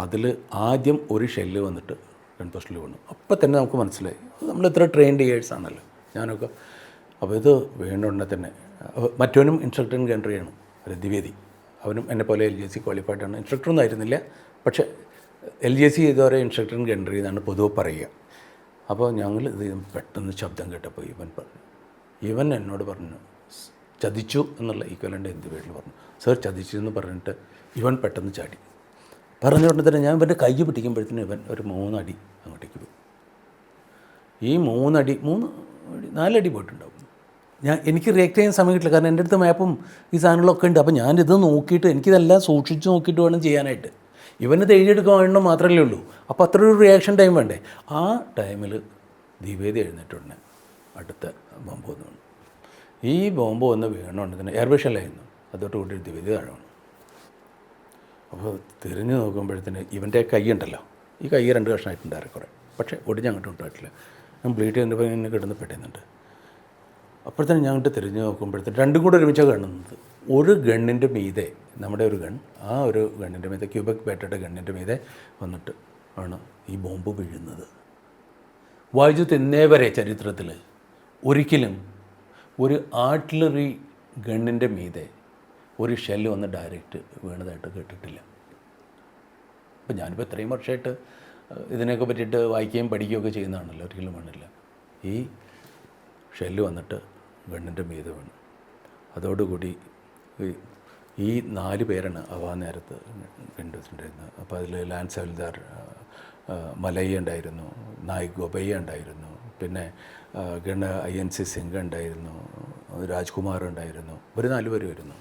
അതിൽ ആദ്യം ഒരു ഷെല്ല് വന്നിട്ട് ഗൺ പൊസിഷനിൽ വീണു. അപ്പോൾ തന്നെ നമുക്ക് മനസ്സിലായി നമ്മൾ ഇത്ര ട്രെയിൻഡ് ഇയേഴ്സാണല്ലോ ഞാനൊക്കെ. അപ്പോൾ ഇത് വീണ്ടും ഉടനെ തന്നെ മറ്റവനും ഇൻസ്ട്രക്ടർ ഇൻ ഗൺട്രിയാണ്, ഒരു ദ്വിവേദി. അവനും എന്നെ പോലെ LGC ക്വാളിഫൈഡാണ്. ഇൻസ്ട്രക്ടറൊന്നും ആയിരുന്നില്ല, പക്ഷേ LGC ചെയ്തവരെ ഇൻസ്ട്രക്ടർ ഇൻ ഗൺട്രി എന്നാണ് പൊതുവെ പറയുക. അപ്പോൾ ഞങ്ങൾ ഇത് പെട്ടെന്ന് ശബ്ദം കേട്ടപ്പോൾ ഇവൻ എന്നോട് പറഞ്ഞു ചതിച്ചു എന്നുള്ള ഈക്വലൻ്റെ എന്ത് പേരിൽ പറഞ്ഞു. സർ ചതിച്ചു എന്ന് പറഞ്ഞിട്ട് ഇവൻ പെട്ടെന്ന് ചാടി. പറഞ്ഞ ഉടനെ തന്നെ ഞാൻ ഇവൻ്റെ കൈ പിടിക്കുമ്പോഴത്തേനും ഇവൻ ഒരു 3 അടി അങ്ങോട്ടേക്ക് പോയി. ഈ 3 അടി 4 അടി പോയിട്ടുണ്ടാവും. എനിക്ക് റിയാക്ട് ചെയ്യാൻ സമയം കിട്ടില്ല, കാരണം എൻ്റെ അടുത്ത് മാപ്പും ഈ സാധനങ്ങളൊക്കെ ഉണ്ട്. അപ്പോൾ ഞാനിത് നോക്കിയിട്ട് എനിക്കിതെല്ലാം സൂക്ഷിച്ച് നോക്കിയിട്ട് വേണം ചെയ്യാനായിട്ട്. ഇവനത് എഴുതിയെടുക്കാൻ വേണം മാത്രമല്ലേ ഉള്ളൂ. അപ്പോൾ അത്ര ഒരു റിയാക്ഷൻ ടൈം വേണ്ടേ. ആ ടൈമിൽ ദ്വിവേദി എഴുന്നേറ്റുടനെ അടുത്ത ബോംബ് വന്നു വീണു. ഈ ബോംബ് വന്ന് വീണുകൊണ്ട് തന്നെ എയർബഷല്ലായിരുന്നു, അതോടുകൂടി ദ്വിവേദി താഴെ വീണു. അപ്പോൾ തിരിഞ്ഞ് നോക്കുമ്പോഴത്തേന് ഇവൻ്റെ കൈ ഉണ്ടല്ലോ, ഈ കൈ 2 കഷ്ണമായിട്ടുണ്ടായിരുന്നു കുറേ, പക്ഷേ ഒടിഞ്ഞ് അങ്ങോട്ട് കൊണ്ടുപോയിട്ടില്ല. ഞാൻ ബ്ലീഡ് ചെയ്യുന്നപ്പോൾ ഇങ്ങനെ കിടന്ന് പെട്ടുന്നുണ്ട്. അപ്പോഴത്തേനും ഞാൻ അങ്ങോട്ട് തിരിഞ്ഞ് നോക്കുമ്പോഴത്തേന് രണ്ടും കൂടെ ഒരുമിച്ചാണ് കാണുന്നത്. ഒരു ഗണ്ണിൻ്റെ മീതെ, നമ്മുടെ ഒരു ഗൺ, ആ ഒരു ഗണ്ണിൻ്റെ മീതെ, ക്യൂബിക് ബാറ്റയുടെ ഗണ്ണിൻ്റെ മീതെ വന്നിട്ട് ആണ് ഈ ബോംബ് വീഴുന്നത്. വായിച്ചു ഇന്നേ വരെ ചരിത്രത്തിൽ ഒരിക്കലും ഒരു ആർട്ടിലറി ഗണ്ണിൻ്റെ മീതെ ഒരു ഷെല്ല് വന്ന് ഡയറക്റ്റ് വീണതായിട്ട് കേട്ടിട്ടില്ല. അപ്പോൾ ഞാനിപ്പോൾ ഇത്രയും വർഷമായിട്ട് ഇതിനെയൊക്കെ പറ്റിയിട്ട് വായിക്കുകയും പഠിക്കുകയൊക്കെ ചെയ്യുന്നതാണല്ലോ, ഒരിക്കലും വീണില്ല. ഈ ഷെല്ല് വന്നിട്ട് ഗണ്ണിൻ്റെ മീതെ വീണു. അതോടുകൂടി ഈ 4 പേരാണ് ആ നേരത്ത് കണ്ടുവച്ചിട്ടുണ്ടായിരുന്നത്. അപ്പോൾ അതിൽ ലാൻസ് ഹവൽദാർ മലയ്യ ഉണ്ടായിരുന്നു, നായിക് ഗോപയ്യ ഉണ്ടായിരുന്നു, പിന്നെ INC സിംഗ് ഉണ്ടായിരുന്നു, രാജ്കുമാർ ഉണ്ടായിരുന്നു. ഇവർ 4 പേര് വരുന്നു.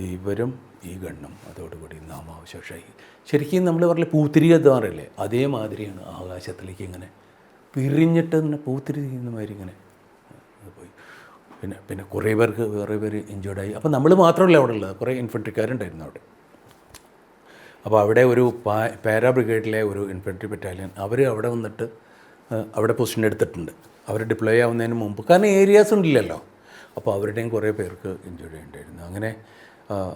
ഇവരും ഈ ഗണ്ണും അതോടുകൂടി നാമാവശേഷമായി. ശരിക്കും നമ്മൾ പറഞ്ഞ പൂത്തിരി എത്താറില്ലേ, അതേമാതിരിയാണ് ആകാശത്തിലേക്ക് ഇങ്ങനെ പിരിഞ്ഞിട്ട് ഇങ്ങനെ പൂത്തിരി ചെയ്യുന്ന മാതിരി ഇങ്ങനെ പോയി. പിന്നെ കുറേ പേർക്ക് വേറെ പേര് ഇഞ്ചേർഡായി. അപ്പോൾ നമ്മൾ മാത്രമല്ല അവിടെ ഉള്ളത്, കുറേ ഇൻഫൻട്രിക്കാരുണ്ടായിരുന്നു അവിടെ. അപ്പോൾ അവിടെ ഒരു പാരാ ബ്രിഗേഡിലെ ഒരു ഇൻഫൻട്രി ബറ്റാലിയൻ അവർ അവിടെ വന്നിട്ട് അവിടെ പൊസിഷൻ എടുത്തിട്ടുണ്ട്. അവർ ഡിപ്ലോയ് ആവുന്നതിന് മുമ്പ്, കാരണം ഏരിയാസ് ഉണ്ടല്ലോ. അപ്പോൾ അവരുടെയും കുറേ പേർക്ക് ഇഞ്ചേർഡ് ഉണ്ടായിരുന്നു. അങ്ങനെ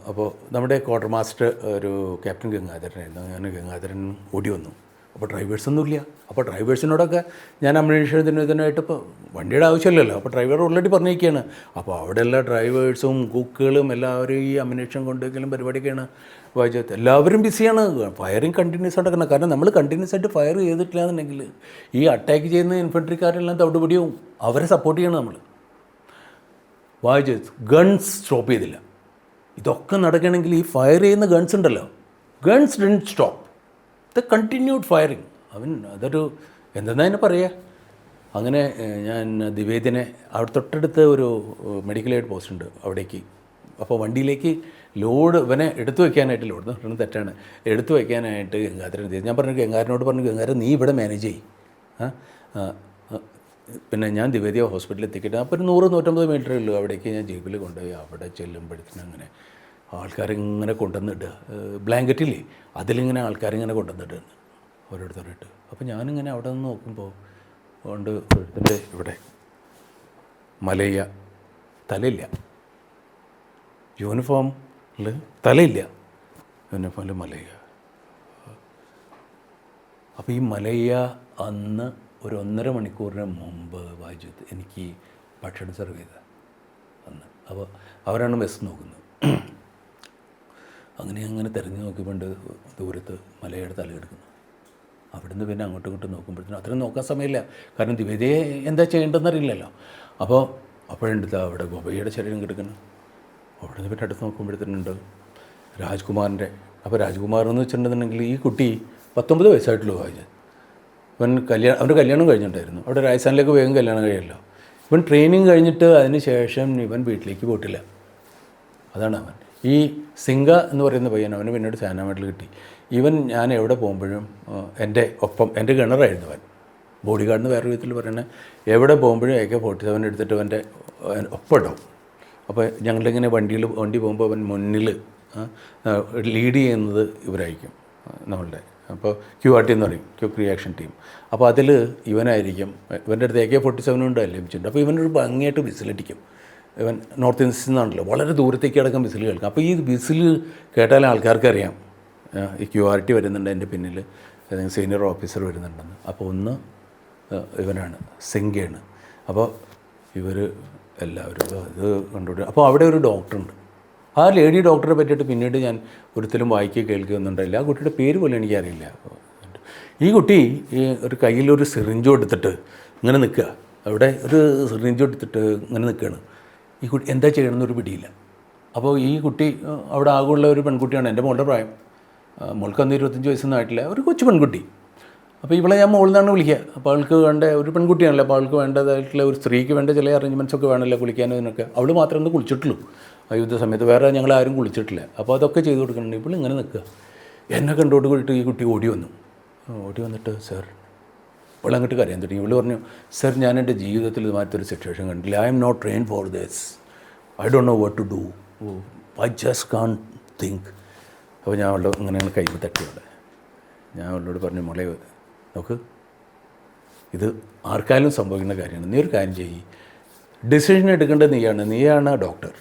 അപ്പോൾ നമ്മുടെ ക്വാർട്ടർ മാസ്റ്റർ ഒരു ക്യാപ്റ്റൻ ഗംഗാധരനായിരുന്നു. ഞാൻ ഗംഗാധരൻ ഓടി വന്നു. അപ്പോൾ ഡ്രൈവേഴ്സൊന്നുമില്ല. അപ്പോൾ ഡ്രൈവേഴ്സിനോടൊക്കെ ഞാൻ അമ്യൂണിഷനായിട്ട് ഇപ്പോൾ വണ്ടിയുടെ ആവശ്യമില്ലല്ലോ. അപ്പോൾ ഡ്രൈവർ ഓൾറെഡി പറഞ്ഞിരിക്കുകയാണ്. അപ്പോൾ അവിടെയുള്ള ഡ്രൈവേഴ്സും കുക്കുകളും എല്ലാവരും ഈ അമ്യൂണിഷൻ കൊണ്ടുവയ്ക്കലും പരിപാടിയൊക്കെയാണ് വായിച്ചത്. എല്ലാവരും ബിസിയാണ്. ഫയറിങ് കണ്ടിന്യൂസ് നടക്കണം. കാരണം നമ്മൾ കണ്ടിന്യൂസ് ആയിട്ട് ഫയർ ചെയ്തിട്ടില്ല എന്നുണ്ടെങ്കിൽ ഈ അറ്റാക്ക് ചെയ്യുന്ന ഇൻഫൻട്രിക്കാരെല്ലാം തവിടുപിടിയാവും. അവരെ സപ്പോർട്ട് ചെയ്യണം നമ്മൾ. വായിച്ചത് ഗൺസ് സ്റ്റോപ്പ് ചെയ്തില്ല. ഇതൊക്കെ നടക്കണമെങ്കിൽ ഈ ഫയർ ചെയ്യുന്ന ഗൺസ് ഉണ്ടല്ലോ, guns didn't stop, the continued firing. അതൊരു എന്തെന്നാ അതിനെ പറയുക. അങ്ങനെ ഞാൻ ദ്വിവേദിനെ അവിടെ തൊട്ടടുത്ത് ഒരു മെഡിക്കൽ എയ്ഡ് പോസ്റ്റ് ഉണ്ട് അവിടേക്ക്. അപ്പോൾ വണ്ടിയിലേക്ക് ലോഡ് ഇവനെ എടുത്തു വയ്ക്കാനായിട്ട്, ലോഡ് എന്ന് പറയുന്നത് തെറ്റാണ്, എടുത്തു വയ്ക്കാനായിട്ട് ഗംഗാധരൻ ചെയ്തു. ഞാൻ പറഞ്ഞു ഗംഗാധരനോട് പറഞ്ഞു, ഗംഗാധരൻ നീ ഇവിടെ മാനേജ് ചെയ്യും, പിന്നെ ഞാൻ ദ്വിവേദിയ ഹോസ്പിറ്റലിൽ എത്തിക്കിട്ട്. അപ്പോൾ ഒരു 100-150 മീറ്ററേ ഉള്ളൂ അവിടേക്ക്. ഞാൻ ജീപ്പിൽ കൊണ്ടുപോയി. അവിടെ ചെല്ലുമ്പോഴത്തേനും അങ്ങനെ ആൾക്കാരിങ്ങനെ കൊണ്ടുവന്നിട്ട്, ബ്ലാങ്കറ്റില്ലേ അതിലിങ്ങനെ ആൾക്കാരിങ്ങനെ കൊണ്ടുവന്നിട്ട് ഓരോരുത്തരായിട്ട്. അപ്പോൾ ഞാനിങ്ങനെ അവിടെ നിന്ന് നോക്കുമ്പോൾ കൊണ്ട് ഇതിൻ്റെ ഇവിടെ മലയ്യ, തലയില്ല, യൂണിഫോമിൽ തലയില്ല, യൂണിഫോമിൽ മലയ്യ. അപ്പോൾ ഈ മലയ്യ അന്ന് ഒരു 1.5 മണിക്കൂറിന് മുമ്പ് വായിച്ചു എനിക്ക് ഭക്ഷണം സെർവ് ചെയ്ത അന്ന്. അപ്പോൾ അവരാണ് മെസ്സ് നോക്കുന്നത്. അങ്ങനെ തിരഞ്ഞു നോക്കിയപ്പോൾ ദൂരത്ത് മലയുടെ തലയെടുക്കുന്നു. അവിടുന്ന് പിന്നെ അങ്ങോട്ടും ഇങ്ങോട്ടും നോക്കുമ്പോഴത്തേനും അത്രയും നോക്കാൻ സമയമില്ല, കാരണം ദ്വിവേദിയെ എന്താ ചെയ്യേണ്ടതെന്ന് അറിയില്ലല്ലോ. അപ്പോഴെടുത്ത് അവിടെ ഗോപയ്യയുടെ ശരീരം കിടക്കുന്നു. അവിടെ നിന്ന് പിന്നെ അടുത്ത് നോക്കുമ്പോഴത്തേനുണ്ട് രാജ്കുമാറിൻ്റെ. അപ്പോൾ രാജ്കുമാർ എന്ന് വെച്ചിട്ടുണ്ടെന്നുണ്ടെങ്കിൽ ഈ കുട്ടി 19 വയസ്സായിട്ടുള്ളൂ. വായിച്ചത് അവൻ്റെ കല്യാണം കഴിഞ്ഞിട്ടുണ്ടായിരുന്നു. അവിടെ രാജസ്ഥാനിലേക്ക് വേഗം കല്യാണം കഴിയല്ലോ. ഇവൻ ട്രെയിനിങ് കഴിഞ്ഞിട്ട് അതിന് ശേഷം ഇവൻ വീട്ടിലേക്ക് പോയിട്ടില്ല. അതാണ് അവൻ. ഈ സിംഗ എന്ന് പറയുന്ന പയ്യൻ, അവന് പിന്നീട് സേനാ മെഡൽ കിട്ടി. ഞാൻ എവിടെ പോകുമ്പോഴും എൻ്റെ ഗണറായിരുന്നു അവൻ. ബോഡി ഗാർഡെന്ന് വേറെ വിധത്തിൽ പറയണേ, എവിടെ പോകുമ്പോഴും AK-47 എടുത്തിട്ട് അവൻ്റെ ഒപ്പം ഉണ്ടാവും. അപ്പോൾ ഞങ്ങളിങ്ങനെ വണ്ടി പോകുമ്പോൾ അവൻ മുന്നിൽ ലീഡ് ചെയ്യുന്നത് ഇവരായിരിക്കും നമ്മളുടെ. അപ്പോൾ QRT എന്ന് പറയും, ക്വിക്ക് റിയാക്ഷൻ ടീം. അപ്പോൾ അതിൽ ഇവനായിരിക്കും. ഇവൻ്റെ അടുത്ത് AK-47 ഉണ്ട് ലഭിച്ചിട്ടുണ്ട്. അപ്പോൾ ഇവനൊരു ഭംഗിയായിട്ട് വിസിലടിക്കും. ഇവൻ നോർത്ത് ഇന്ത്യയിൽ നിന്നാണല്ലോ, വളരെ ദൂരത്തേക്ക് അടക്കം വിസിൽ കേൾക്കാം. അപ്പോൾ ഈ വിസിൽ കേട്ടാലും ആൾക്കാർക്കറിയാം ഈ QRT വരുന്നുണ്ട്, എൻ്റെ പിന്നിൽ സീനിയർ ഓഫീസർ വരുന്നുണ്ടെന്ന്. അപ്പോൾ ഒന്ന് ഇവനാണ്, സിംഗയാണ്. അപ്പോൾ ഇവർ എല്ലാവരും ഇത് കണ്ടുപിടി. അപ്പോൾ അവിടെ ഒരു ഡോക്ടറുണ്ട്. ആ ലേഡി ഡോക്ടറെ പറ്റിയിട്ട് പിന്നീട് ഞാൻ ഒരിക്കലും വായിക്കുകയോ കേൾക്കുകയൊന്നും ഉണ്ടായില്ല. ആ കുട്ടിയുടെ പേര് പോലും എനിക്കറിയില്ല. ഈ കുട്ടി ഒരു കയ്യിലൊരു സിറിഞ്ചും എടുത്തിട്ട് ഇങ്ങനെ നിൽക്കുക. അവിടെ ഒരു സിറിഞ്ചും എടുത്തിട്ട് ഇങ്ങനെ നിൽക്കുകയാണ്. ഈ കുട്ടി എന്താ ചെയ്യണമെന്നൊരു പിടിയില്ല. അപ്പോൾ ഈ കുട്ടി അവിടെ ആകെയുള്ള ഒരു പെൺകുട്ടിയാണ്, എൻ്റെ മോളുടെ പ്രായം. മോൾക്കന്ന് 25 വയസ്സൊന്നും ആയിട്ടില്ല, ഒരു കൊച്ചു പെൺകുട്ടി. അപ്പോൾ ഇവളെ ഞാൻ മോളിൽ നിന്നാണ് വിളിക്കുക. അപ്പോൾ അവൾക്ക് വേണ്ട ഒരു പെൺകുട്ടിയാണല്ലോ, അപ്പോൾ അവൾക്ക് വേണ്ടതായിട്ടുള്ള ഒരു സ്ത്രീക്ക് വേണ്ട ചില അറേഞ്ച്മെൻറ്റ്സൊക്കെ വേണമല്ലോ കുളിക്കാനും ഇതിനൊക്കെ. അവൾ മാത്രമേ ഒന്ന് കുളിച്ചിട്ടുള്ളൂ ആ യുദ്ധ സമയത്ത്, വേറെ ഞങ്ങളാരും കുളിച്ചിട്ടില്ല. അപ്പോൾ അതൊക്കെ ചെയ്ത് കൊടുക്കുന്നുണ്ട്. ഇപ്പോൾ ഇങ്ങനെ നിൽക്കുക. എന്നെ കണ്ടോട്ട് കൂടിയിട്ട് ഈ കുട്ടി ഓടി വന്നിട്ട് സാർ, അവൾ അങ്ങോട്ട് കരയാൻ തുടങ്ങി. ഇവൾ പറഞ്ഞു, സാർ ഞാൻ എൻ്റെ ജീവിതത്തിൽ ഇതുമാറ്റൊരു സിറ്റുവേഷൻ കണ്ടില്ല. I'm not train for this. I don't know what to do. I just can't think. അപ്പോൾ ഞാൻ അവളുടെ ഇങ്ങനെ കൈമ തട്ടിയോടെ ഞാൻ അവളോട് പറഞ്ഞു, മോളെ നോക്ക്, ഇത് ആർക്കായാലും സംഭവിക്കുന്ന കാര്യമാണ്. നീ ഒരു കാര്യം ചെയ്യ്, ഡിസിഷൻ എടുക്കേണ്ടത് നീയാണ് ഡോക്ടർ.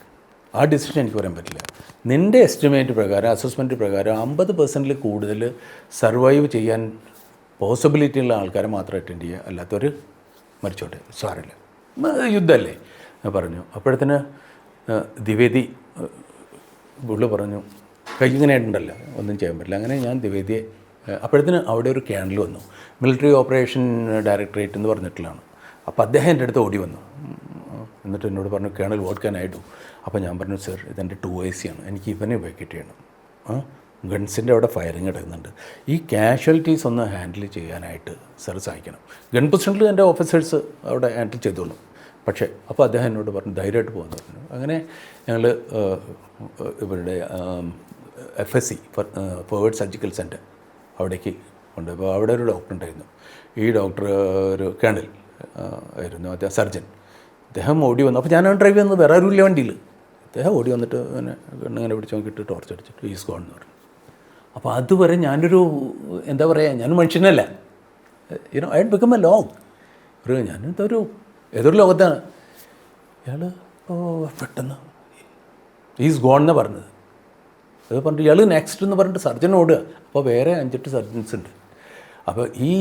ആ ഡിസിഷൻ എനിക്ക് പറയാൻ പറ്റില്ല. നിൻ്റെ എസ്റ്റിമേറ്റ് പ്രകാരം, അസസ്മെൻറ്റ് പ്രകാരം 50% കൂടുതൽ സർവൈവ് ചെയ്യാൻ പോസിബിലിറ്റി ഉള്ള ആൾക്കാരെ മാത്രം അറ്റൻഡ് ചെയ്യുക, അല്ലാത്തവർ മരിച്ചോട്ടെ, സാരമില്ല, യുദ്ധമല്ലേ പറഞ്ഞു. അപ്പോഴത്തേന് ദ്വിവേദി പുള്ളി പറഞ്ഞു, കൈ ഇങ്ങനെ ഉണ്ടല്ലോ, ഒന്നും ചെയ്യാൻ പറ്റില്ല. അങ്ങനെ ഞാൻ ദ്വിവേദിയെ, അപ്പോഴത്തേന് അവിടെ ഒരു ക്യാനൽ വന്നു, മിലിറ്ററി ഓപ്പറേഷൻ ഡയറക്ടറേറ്റ് എന്ന് പറഞ്ഞിട്ടുള്ളതാണ്. അപ്പോൾ അദ്ദേഹം എൻ്റെ അടുത്ത് ഓടി വന്നു. എന്നിട്ട് എന്നോട് പറഞ്ഞു, colonel what can I do? അപ്പോൾ ഞാൻ പറഞ്ഞു, സർ ഇതെൻ്റെ 2IC ആണ്, എനിക്ക് ഇവനെ വെക്കേറ്റ് ചെയ്യണം. ഗൺസിൻ്റെ അവിടെ ഫയറിങ് കിടക്കുന്നുണ്ട്, ഈ കാഷ്വാലിറ്റീസ് ഒന്ന് ഹാൻഡിൽ ചെയ്യാനായിട്ട് സർ സഹായിക്കണം. ഗൺ പൊസിഷനിൽ എൻ്റെ ഓഫീസേഴ്സ് അവിടെ ഹാൻഡിൽ ചെയ്തോളും. പക്ഷേ അപ്പോൾ അദ്ദേഹം എന്നോട് പറഞ്ഞു, ധൈര്യമായിട്ട് പോകുന്നു പറഞ്ഞു. അങ്ങനെ ഞങ്ങൾ ഇവരുടെ FSC ഫോർവേഡ് സർജിക്കൽ സെൻറ്റർ അവിടേക്ക് ഉണ്ട്. അപ്പോൾ അവിടെ ഒരു ഡോക്ടർ ഉണ്ടായിരുന്നു. ഈ ഡോക്ടർ ഒരു കേണൽ ആയിരുന്നു, അദ്ദേഹം സർജൻ. അദ്ദേഹം ഓടി വന്നു. അപ്പോൾ ഞാനാണ് ഡ്രൈവ് ചെയ്യുന്നത്, വേറെ ആരും ഇല്ല വണ്ടിയിൽ. അദ്ദേഹം ഓടി വന്നിട്ട് ഇങ്ങനെ പിടിച്ച് നോക്കിയിട്ട് ടോർച്ച് അടിച്ചിട്ട് ഈസ് ഗോൺ എന്ന് പറഞ്ഞു. അപ്പോൾ അതുവരെ ഞാനൊരു എന്താ പറയുക, ഞാൻ മനുഷ്യനല്ല, ഐ ബിക്കം എ ലോഗ്. ഞാനെന്തൊരു ഏതൊരു ലോകത്താണ്. ഇയാൾ പെട്ടെന്ന് ഈസ് ഗോൺ എന്ന് പറഞ്ഞത്. അത് പറഞ്ഞിട്ട് ഇയാൾ നെക്സ്റ്റ് എന്ന് പറഞ്ഞിട്ട് സർജൻ ഓടുക. അപ്പോൾ വേറെ 5-8 സർജൻസ് ഉണ്ട്. അപ്പോൾ ഈ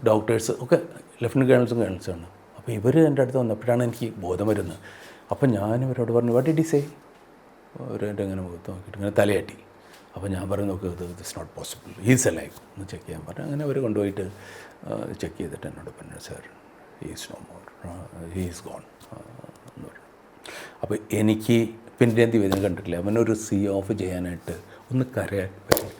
ഡോക്ടേഴ്സ് ഒക്കെ ലെഫ്റ്റനൻറ്റ് കേണൽസാണ്. അപ്പോൾ ഇവർ എൻ്റെ അടുത്ത് വന്നപ്പോഴാണ് എനിക്ക് ബോധം വരുന്നത്. അപ്പോൾ ഞാൻ ഇവരോട് പറഞ്ഞു, വാട്ട് ഡിഡ് ഹി സേ? അവരെൻ്റെ ഇങ്ങനെ മുഖത്ത് നോക്കിയിട്ട് ഇങ്ങനെ തലയാട്ടി. അപ്പോൾ ഞാൻ പറഞ്ഞു, നോക്ക്, ഇത് is not possible, he's alive എന്ന് ചെക്ക് ചെയ്യാൻ പറഞ്ഞു. അങ്ങനെ അവർ കൊണ്ടുപോയിട്ട് ചെക്ക് ചെയ്തിട്ട് എന്നോട് പറഞ്ഞു, sir he's no more, he's gone എന്ന് പറഞ്ഞു. അപ്പോൾ എനിക്ക് പിന്നെ ദ്വിവേദന കണ്ടിട്ടില്ല, അവനൊരു സീ ഓഫ് ചെയ്യാനായിട്ട് ഒന്ന് കരയാൻ പറ്റില്ല.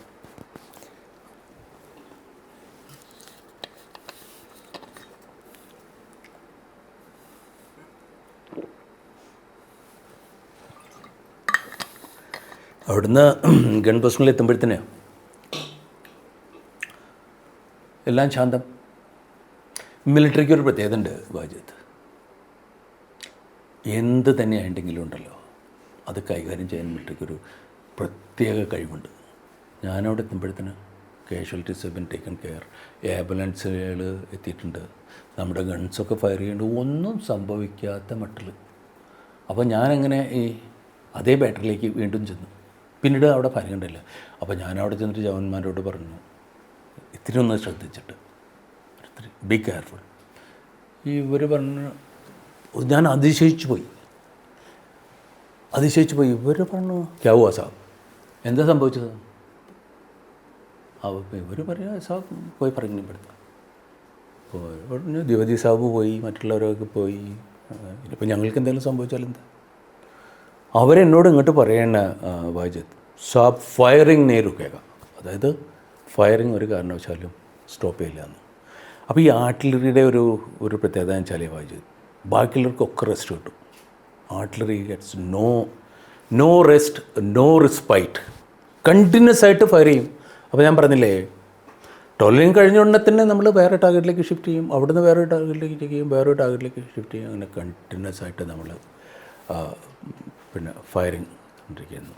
അവിടുന്ന് ഗൺ പൊസിഷനിൽ എത്തുമ്പോഴത്തേന് എല്ലാം ശാന്തം. മിലിറ്ററിക്ക് ഒരു പ്രത്യേകത ഉണ്ട് വാജിദ്, എന്ത് തന്നെയായിട്ടുണ്ടെങ്കിലും ഉണ്ടല്ലോ, അത് കൈകാര്യം ചെയ്യാൻ മിലിറ്ററിക്കൊരു പ്രത്യേക കഴിവുണ്ട്. ഞാനവിടെ എത്തുമ്പോഴത്തേന് casualties have been taken care, ആംബുലൻസുകൾ എത്തിയിട്ടുണ്ട്, നമ്മുടെ ഗൺസൊക്കെ ഫയർ ചെയ്യേണ്ടത്, ഒന്നും സംഭവിക്കാത്ത മട്ടിൽ. അപ്പോൾ ഞാനങ്ങനെ ഈ അതേ ബാറ്ററിലേക്ക് വീണ്ടും ചെന്നു. പിന്നീട് അവിടെ ഫയറിംഗ് ഉണ്ടല്ലോ. അപ്പോൾ ഞാനവിടെ ചെന്നിട്ട് ജവാന്മാരോട് പറഞ്ഞു, ഇത്തിരി ഒന്ന് ശ്രദ്ധിച്ചിട്ട്, ബി കെയർഫുൾ. ഇവർ പറഞ്ഞു, ഞാൻ അതിശയിച്ചു പോയി. ഇവർ പറഞ്ഞു, ക്യാ ഹുവാ സാബ്, എന്താ സംഭവിച്ചത്? അപ്പോൾ ഇവർ പറയാ, സാബ് പോയി പറഞ്ഞു പെടുത്താം. പറഞ്ഞു ദ്വിവേദി സാബ് പോയി, മറ്റുള്ളവരൊക്കെ പോയി, ഇനിയിപ്പോൾ ഞങ്ങൾക്ക് എന്തെങ്കിലും സംഭവിച്ചാലെന്താ? അവരെന്നോട് ഇങ്ങോട്ട് പറയണ, വാജിദ് സാബ് ഫയറിങ് നേ രുക്കേഗ, അതായത് ഫയറിങ് ഒരു കാരണവശാലും സ്റ്റോപ്പ് ചെയ്യില്ല എന്ന്. അപ്പോൾ ഈ ആർട്ടിലറിയുടെ ഒരു പ്രത്യേകത എന്ന് വെച്ചാൽ വാജിദ്, ബാക്കിയുള്ളവർക്കൊക്കെ റെസ്റ്റ് കിട്ടും. Artillery gets no rest, no respite, continuous ആയിട്ട് ഫയർ ചെയ്യും. അപ്പോൾ ഞാൻ പറഞ്ഞില്ലേ, ടോളിങ് കഴിഞ്ഞ ഉടനെ തന്നെ നമ്മൾ വേറെ ടാർഗറ്റിലേക്ക് ഷിഫ്റ്റ് ചെയ്യും, അവിടുന്ന് വേറെ ടാർഗറ്റിലേക്ക് ചെയ്യും, വേറെ ടാർഗറ്റിലേക്ക് ഷിഫ്റ്റ് ചെയ്യും. അങ്ങനെ കണ്ടിന്യൂസ് ആയിട്ട് നമ്മൾ പിന്നെ ഫയറിങ് കൊണ്ടിരിക്കുന്നു.